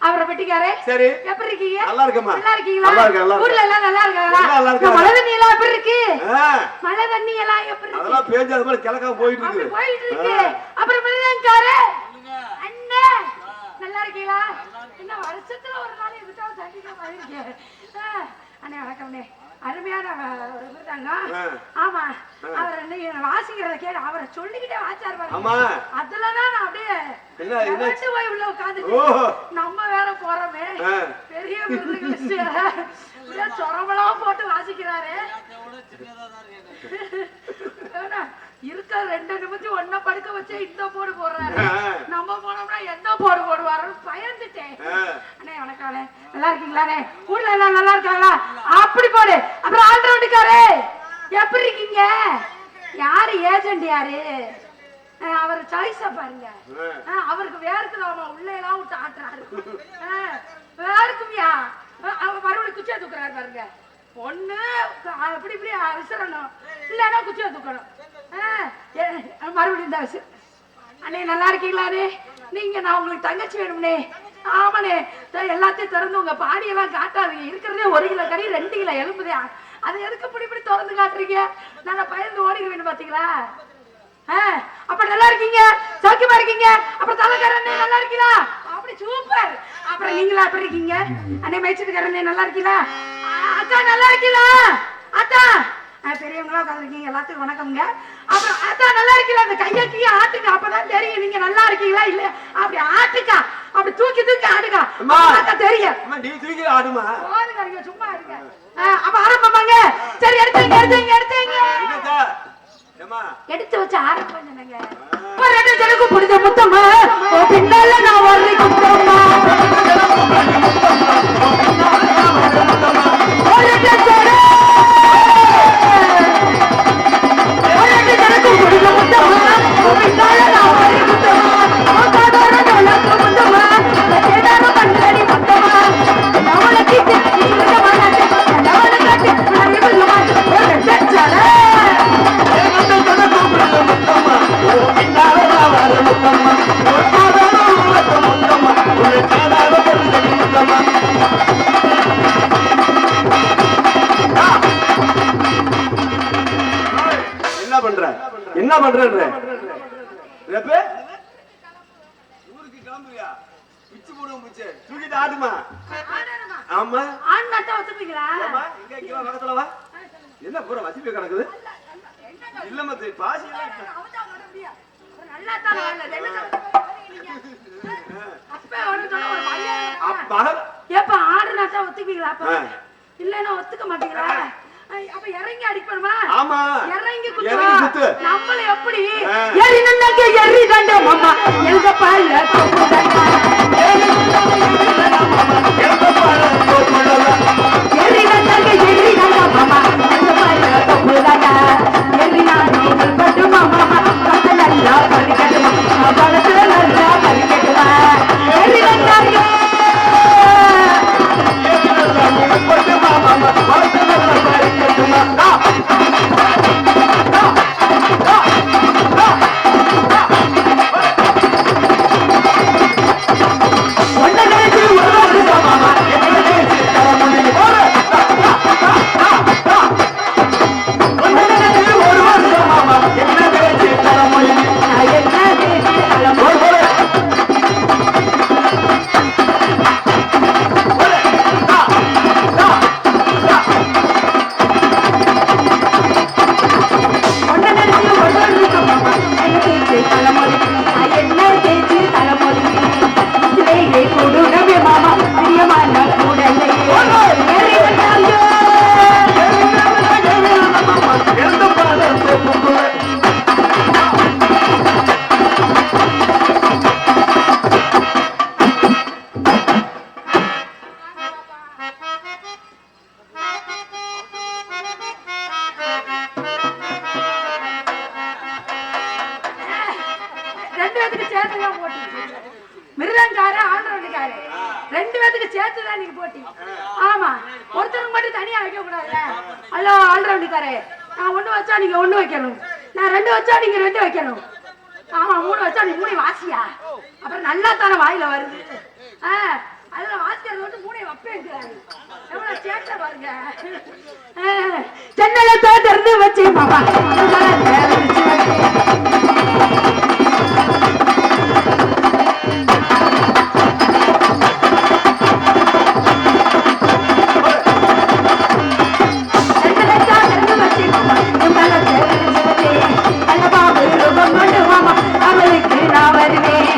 அவரை பெட்டிக்காரே சரி எப்படி இருக்கீங்க? நல்லா இருக்கமா. நல்லா இருக்கீங்களா? நல்லா இருக்கேன். ஊர்ல எல்லாம் நல்லா இருக்காங்களா? நல்லா இருக்காங்க. மழை தண்ணி எல்லாம் எப்படி இருக்கு? மழை தண்ணி எல்லாம் எப்படி இருக்கு? அதெல்லாம் பேஞ்சு அது மாதிரி கிழக்கா போயிட்டு இருக்கு. போயிட்டு இருக்கு. அப்புறம் மருதன்காரே அண்ணே நல்லா இருக்கீங்களா? என்ன வருஷத்துல ஒரு நாள் விட்டா சண்டிகா போயிருக்கீங்க. அண்ணே வணக்கம்ண்ணே. அருமையான விருதாங்க. ஆமா அவர் என்ன வாசிக்கிறத கேட்டு அவரை சொல்லிக்கிட்டே வாச்சாரு பாருங்க. ஆமா அதுலதான் நான் அப்படியே என்ன போய் உள்ள உட்காந்து நம்ம வேற போறோமே பெரிய சொரமெல்லாம் போட்டு வாசிக்கிறாரு. இருக்க 2 நிமிஷம் ஒன்ன படுக்க வச்சு இந்த போடு போடுறாரு. நம்ம போனோம்னா எந்த போடு போடுவாருன்னு பயந்துட்டேன். அண்ணே வணக்கம். நல்லா இருக்கீங்களாண்ணே? ஊர்ல எல்லாம் நல்லா இருக்காங்களா? அப்படி போடு. அப்புறம் ஆல்ரவுண்டுக்காரு எப்படி இருக்கீங்க? யாரு ஏஜென்ட் யாரு? அவர் சாய்ஸா பாருங்க. அவருக்கு வேர்க்குதாமா உள்ள எல்லாம் விட்டு ஆட்டுறாரு. வேர்க்குமியா மறுபடியும் குச்சியா தூக்குறாரு பாருங்க. ஒண்ணு அப்படி இப்படி விசிறணும் இல்லன்னா குச்சியா தூக்கணும். மறுபடியும் தான் விசிற. அண்ணே நல்லா இருக்கீங்களாண்ணே? நீங்க நான் உங்களுக்கு தங்கச்சி வேணும்னே. ஆமாண்ணே எல்லாத்தையும் திறந்து உங்க பாடியெல்லாம் காட்டாதீங்க. இருக்கிறதே 1 கிலோ கறி 2 கிலோ எலும்புதே. அது எதுக்கு இப்படி இப்படி திறந்து காட்டுறீங்க? நான் பயந்து ஓடிடுவேன்னு பாத்தீங்களா? அப்ப நல்லா இருக்கீங்க? சௌக்கியமா இருக்கீங்க? அப்புறம் தலைக்காரண்ணே நல்லா இருக்கீங்களா? அப்படி சூப்பர். அப்புறம் நீங்களா எப்படி இருக்கீங்க? அண்ணே மேய்ச்சதுக்காரண்ணே நல்லா இருக்கீங்களா? அக்கா நல்லா இருக்கீங்களா? அத்தா பெரியவங்களா உட்காந்துருக்கீங்க எல்லாத்துக்கும் வணக்கம்ங்க. அப்புறம் அத்தா நல்லா இருக்கீங்களா? அந்த கையக்கிய ஆட்டுங்க அப்பதான் தெரியும் நீங்க நல்லா இருக்கீங்களா இல்ல. அப்படி ஆட்டுக்கா அப்படி தூக்கி தூக்கி ஆடுங்க தெரியும். போதுங்க சும்மா இருங்க. அப்ப ஆரம்பமாங்க. சரி எடுத்துங்க எடுத்துங்க எடுத்துங்க எடுத்து வச்சு ஆரம்பிங்க. எனக்கு பிடிச்ச முத்தம்மா பின்னால நான் வர்றி குத்தம்மா என்ன பண்ற ஊருக்கு கிளம்புறியா? பிச்சு போடுவோம் பிச்சு தூக்கிட்டு ஆடுமா. ஆமா ஆண்ணாட்ட ஒத்துப்பீங்களா? எங்க கிலோ பக்கத்துல வா. என்ன பூரா வசிப்பே கிடக்குது இல்லம்மா பாசி எப்ப ஆடுனாட்டா ஒத்துப்பீங்களா? இல்லன்னா ஒத்துக்க மாட்டீங்களா? அப்ப இறங்கி அடிக்கணுமா? ஆமா இறங்கி குத்து. நம்மள எப்படி எரி நன்னங்க எரி கண்ட மாமா எங்க பால்ல தோப்புடா எரி நன்னங்க எரி கண்ட மாமா எங்க பால்ல தோப்புடா எரி நானே பட்டு மாமா கட்டலல்ல பலிக்கட்டுமா பலத்தலல்ல பலிக்கட்டுமா எரி நன்னங்க பட்டு மாமா பலத்தலல்ல பலிக்கட்டுமா. மிருதங்கார ஆல்ரவுண்டுக்காரு 2 பேத்துக்கு சேர்த்துதான் நீங்க போட்டி. ஆமா, ஒருத்தருக்கு மட்டும் தனியா வைக்க கூடாதுல்ல. ஹலோ ஆல்ரவுண்டுக்காரு, நான் 1 வச்சா நீங்க 1 வைக்கணும், நான் 2 வச்சா நீங்க 2 வைக்கணும். ஆமா, 3 வச்சா நீ 3 வாசியா, அப்புறம் நல்லா தானே வாயில வருது. அதுல வாசிக்கிறது வந்து 3 வைப்பேங்கிறாரு. எவ்வளவு சேட்டை பாருங்க. சென்னல திறந்து வச்சு மாமா அவளுக்கு நான் வருவேன்.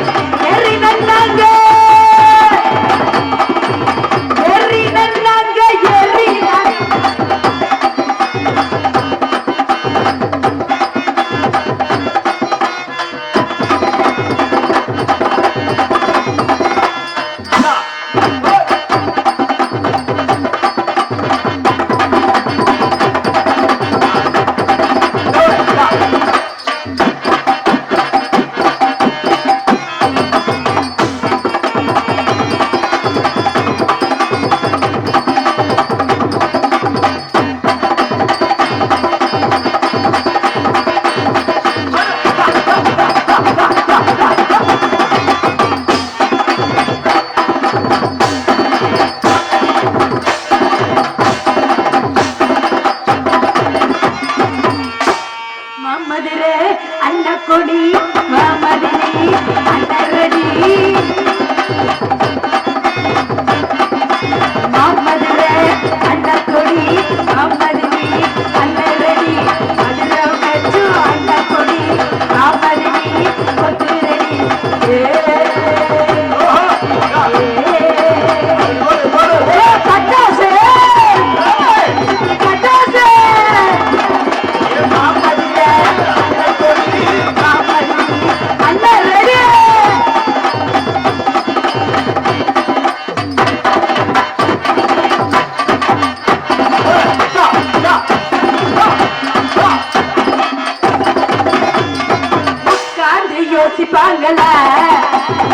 யோசிப்பாங்களா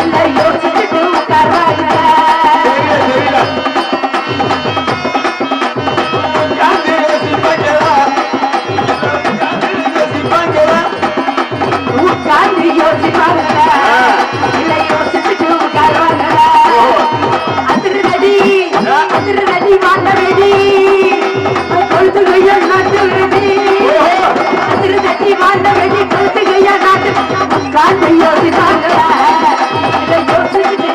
இல்ல யோசிச்சுட்டு உட்கார்வாங்களா? உட்கார்ந்து யோசிப்பாங்களா இல்ல யோசிச்சுட்டு உட்கார்வாங்களா? அதிர்நடி வாங்க வெடி கொழுத்துகையா நாட்டு வெடி, அதிர்நடி வாங்க வெடி கொழுத்துகையா நாட்டு காந்தி யோசிப்பாங்களா இதை யோசிச்சுட்டு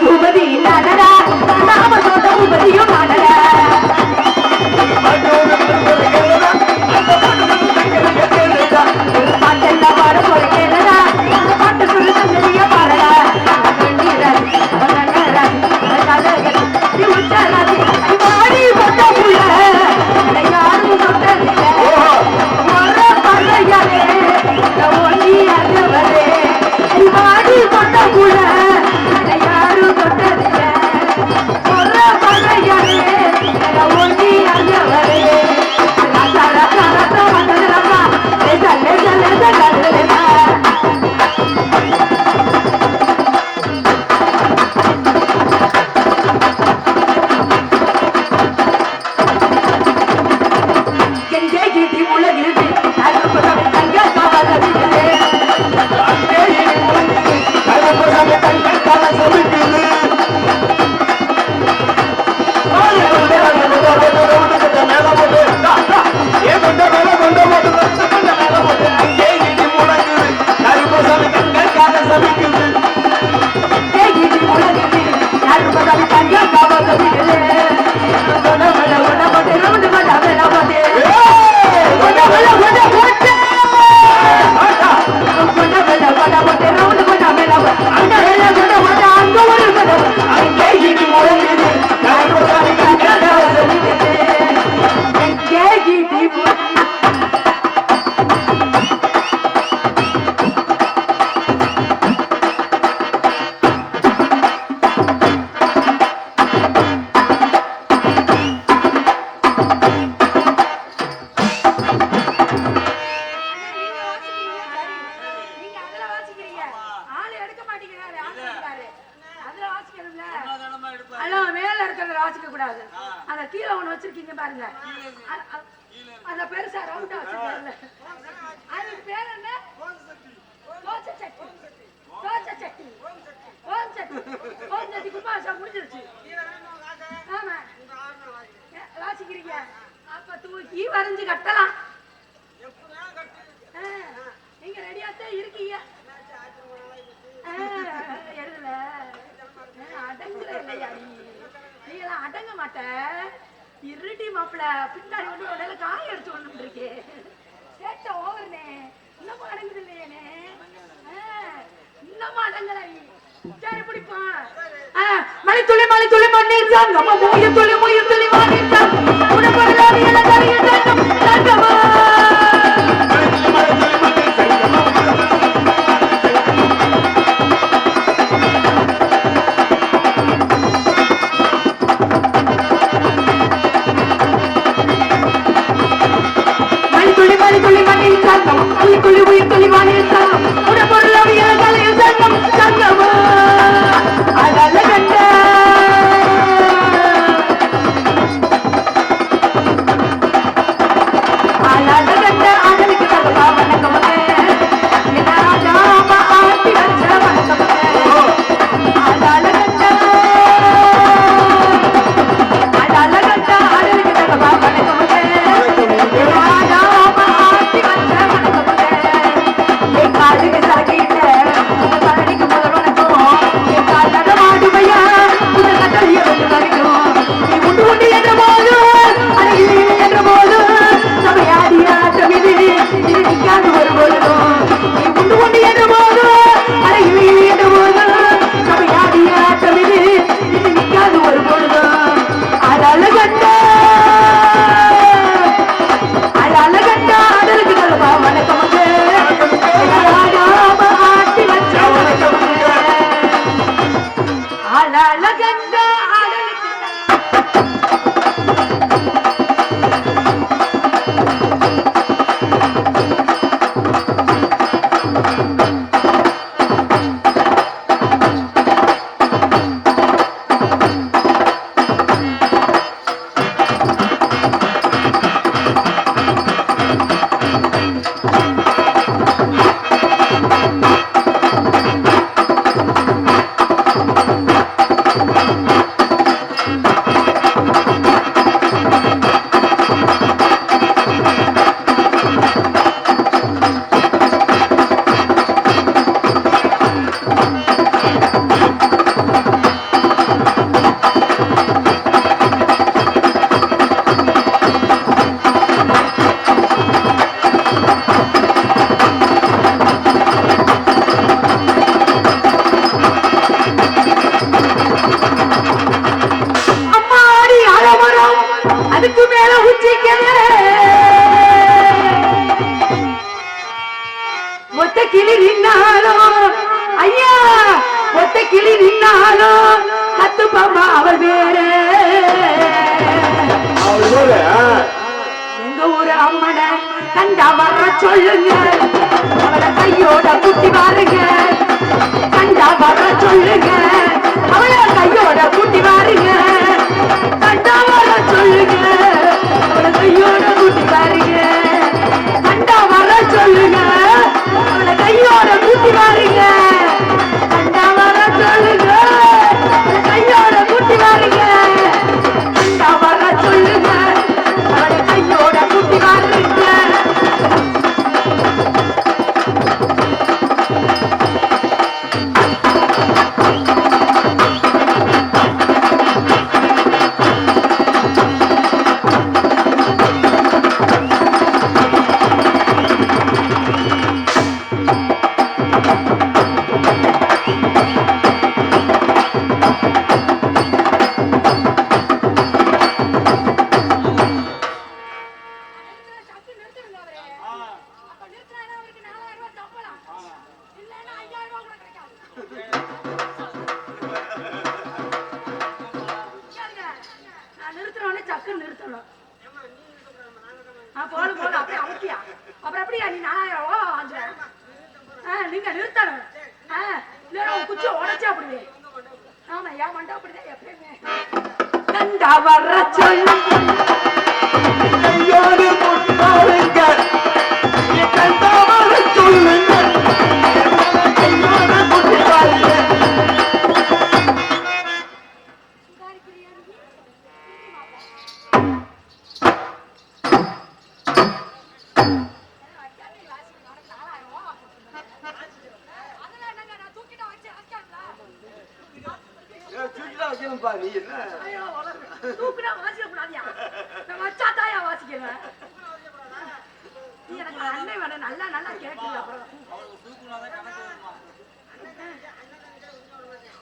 பூபதி நானடா, நாம சொந்த பூபதியும் நானடா. பாட்டெல்லாம் பாட போற கேளடா, அந்த பாட்டு சொல்லு தங்கடிய பாடடா. யாரும் சொன்னதில்லை ஒரு பள்ளையாரே ஒளி அறிவரே வாடி கொண்ட புள்ள யாரும் சொன்னதில்லை ஒரு பள்ளையாரே ஒளி அறிவரே அங்க அதுல வாசிக்கணும்ல. ஹலோ, மேல இருக்கிறத வாசிக்க கூடாது. அத கீழே ஒண்ணு வச்சிருக்கீங்க பாருங்க. அந்த பெருசா ரவுண்டா வச்சிருக்கீங்கல்ல, அதுக்கு பேர் என்ன? தோசை சட்டி. தோசை சட்டி. ஓம் சட்டி. ஓம் சட்டி கும்பாசம் முடிஞ்சிருச்சு. ஆமா, வாசிக்கிறீங்க. அப்ப தூக்கி வரைஞ்சு கட்டலாம். நீங்க ரெடியாத்தான் இருக்கீங்க. எழுதல அடங்குற இல்லையா? நீங்களாம் அடங்க மாட்ட. இருட்டி மாப்பிள பின்னாடி வந்து உடல காய எடுத்து கொண்டு இருக்கே. சேட்ட ஓவர்னே. இன்னமும் அடங்குது இல்லையானே? இன்னமும் அடங்கல. சரி, பிடிப்பான். மணித்துளி மணித்துளி மண்ணீர் சாங்கம் முயல் துளி முயல் துளி மண்ணீர் சாங்கம் உடம்புறலாவி எல்லாம் சாங்கம் சாங்கமா குளி உயிர் துளி வானில் சாங்கம் உடம்புறலாவி எல்லாம் சாங்கம் சாங்கமா அழல கண்ட ஆடலுக்கு தகுவா வணக்கம் ராஜாமா ஆட்டி வச்ச வணக்கம் அழல கண்ட ஆடலுக்கு தகுவா வணக்கம் ராஜாமா ஆட்டி வச்ச வணக்கம் என் காலுக்கு சரக்கிட்ட பழனிக்கு முதல் வணக்கம் என் கால மாடுமையா இந்த கட்டளைய வந்து வரைக்கும் நீ உண்டு உண்டு என்ற போது அது இல்லை என்ற போது சபையாடியாட்டம் இது நிற்காது ஒரு பொழுதும் நீ உண்டு உண்டு என்ற போது அது இல்லை என்ற போது சபையாடியாட்டம் இது நிற்காது ஒரு பொழுதும் அழகட்ட அடலுக்கு தருவா வணக்கம் ஆட்டி வச்ச வணக்கம் அழகண்ட அடலுக்கு அதுக்கு மேல உச்சிக்கவே ஒத்த கிளி நின்னாலும் ஐயா ஒத்த கிளி நின்னாலும் கத்து பாம்பா அவர் பேரு எங்க ஊரு அம்மனை கண்டா வர சொல்லுங்க அவளை கையோட குட்டி வாருங்க கண்டா வர சொல்லுங்க அவளை கையோட குட்டி வாருங்க கண்டா வர சொல்லுங்க அவளை கையோட குட்டி வாருங்க கண்டா வர சொல்லுங்க அவளை கையோட குட்டி வாருங்க கண்டா வர சொல்லுங்க அவளை கையோட குட்டி வாருங்க கண்டா வர சொல்லுங்க அவளை கையோட குட்டி வாருங்க நீங்க நிறுத்தணும். குச்சி உடச்சா அப்படி என் மண்டை அப்படிதான் எப்பயுமே கண்டா வர்ற சொல்லு கையோடு முட்டாளுங்க கண்டா வர சொல்லுங்க கையோடு முட்டாளுங்க நீ என்ன தூக்குனா வாசிக்க கூடாதியா நான் வச்சாதாயா வாசிக்கிறேன் நீ எனக்கு அண்ணன் வேணும் நல்லா நல்லா கேட்குது அப்புறம்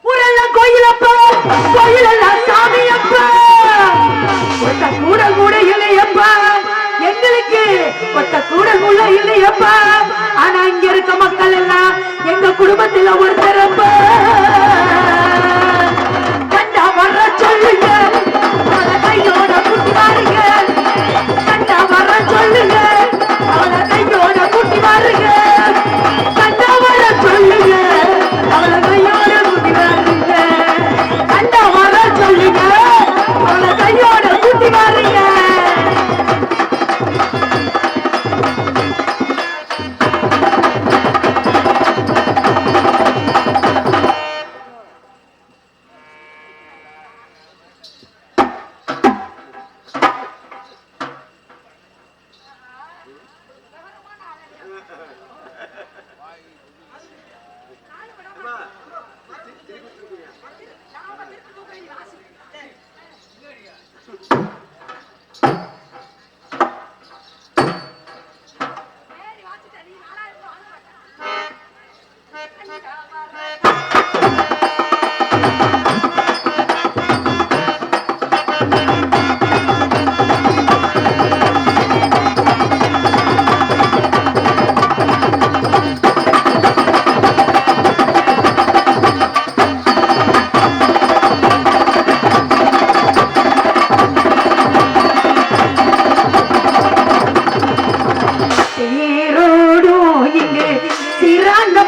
ஊரெல்லாம் கோயிலப்பா கோயிலெல்லாம் சாமியப்பா ஒத்த கூட கூட இல்லையப்பா எங்களுக்கு ஒத்த கூட கூட இல்லையப்பா ஆனா இங்க இருக்க மக்கள் எல்லாம் எங்க குடும்பத்துல ஒருத்தரப்பா கண்டா வர்ற சொல்லுங்க அவளை கையோட கூட்டி வாருங்க கண்டா வர்ற சொல்லுங்க அவளை கையோட கூட்டி வாருங்க கண்டா வர்ற சொல்லுங்க அவளை கையோட கூட்டி வாருங்க கண்டா வர்ற சொல்லுங்க அவளை கையோட கூட்டி வாருங்க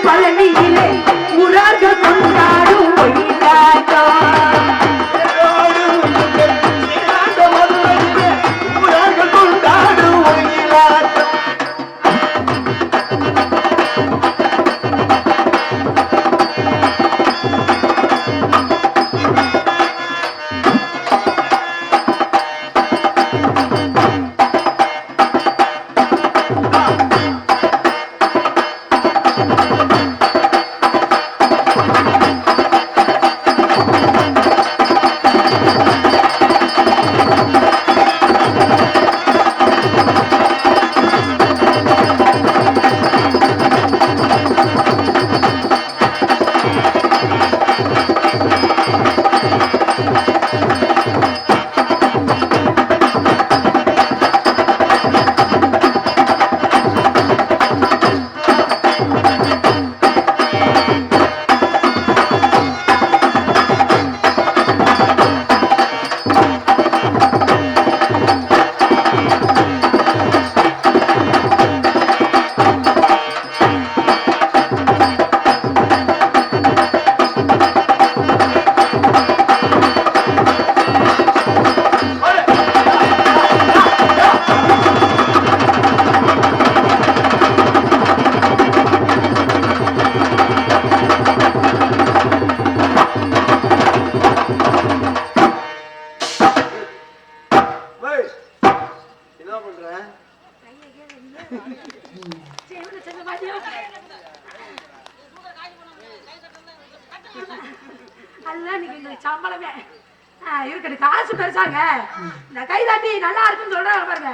பழனியிலே முரார்கள் கொண்டாடும் சம்பளமே இருக்கட்டு காசு பெருசாங்க இந்த கைதாட்டி நல்லா இருக்குன்னு சொல்றாங்க பாருங்க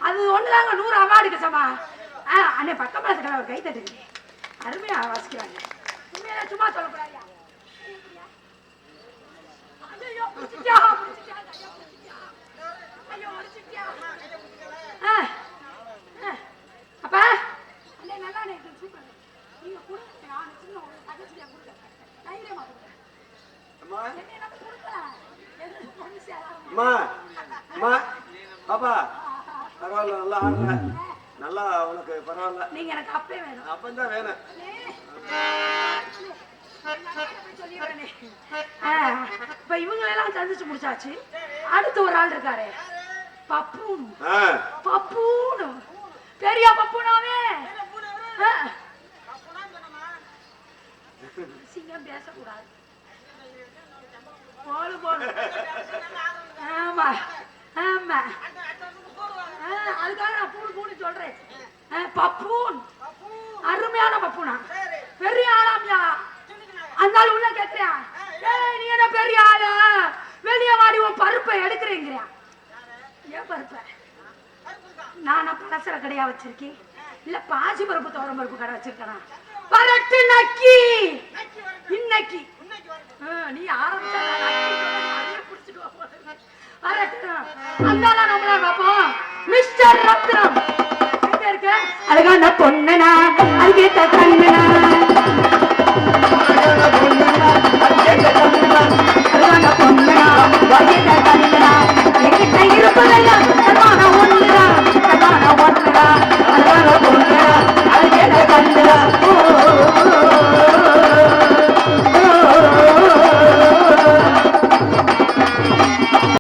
அது ஒண்ணுதாங்க 100 அவார்டுக்கு சமா அண்ணே பக்கம் பழத்துக்கெல்லாம் ஒரு கை தட்டுங்க அருமையா வாசிக்கிறாங்க உண்மையா சும்மா சொல்லக்கூடாது அப்பா அண்ணே நல்லா சூப்பர் நீங்க கொடுங்க நான் சின்ன ஒரு தகச்சியா கொடுங்க தைரியமா கொடுங்க பாப்பா பரவாயில்ல நல்லா ஆடுற நல்லா உனக்கு பரவாயில்ல நீங்க எனக்கு அப்பே வேணும் அப்பந்தான் வேணும் சந்திச்சு முடிச்சாச்சு. அடுத்து ஒரு ஆள் இருக்காரு, பப்புனு. ஆ. பப்புனு பெரிய பப்புனாவே. சிங்கம் பேசக்கூடாது. போடு போடு. ஆமா ஆமா, அதுக்காக நான் பூணு பூணு சொல்றேன். பப்பூன் அருமையான பப்புனா, பெரிய ஆளாமியா. அந்த ஆள் உள்ள கேக்குறியா, ஏய் நீ என்ன பெரிய ஆளு, வெளியே வாடி உன் பருப்பை எடுக்கிறேங்கிறியா? ஏன் பருப்பை? நானா பலசர கடையா வச்சிருக்கேன், இல்ல பாசி பருப்பு தோரம் பருப்பு கடை வச்சிருக்கேனா? வரட்டு நக்கி இன்னைக்கு நீ ஆரம்பிச்சா வரட்டு. அந்த நம்மள பார்ப்போம். மிஸ்டர் ரத்னம் எங்க இருக்க? அழகான பொண்ணுனா, அதுக்கேத்த கண்ணுனா,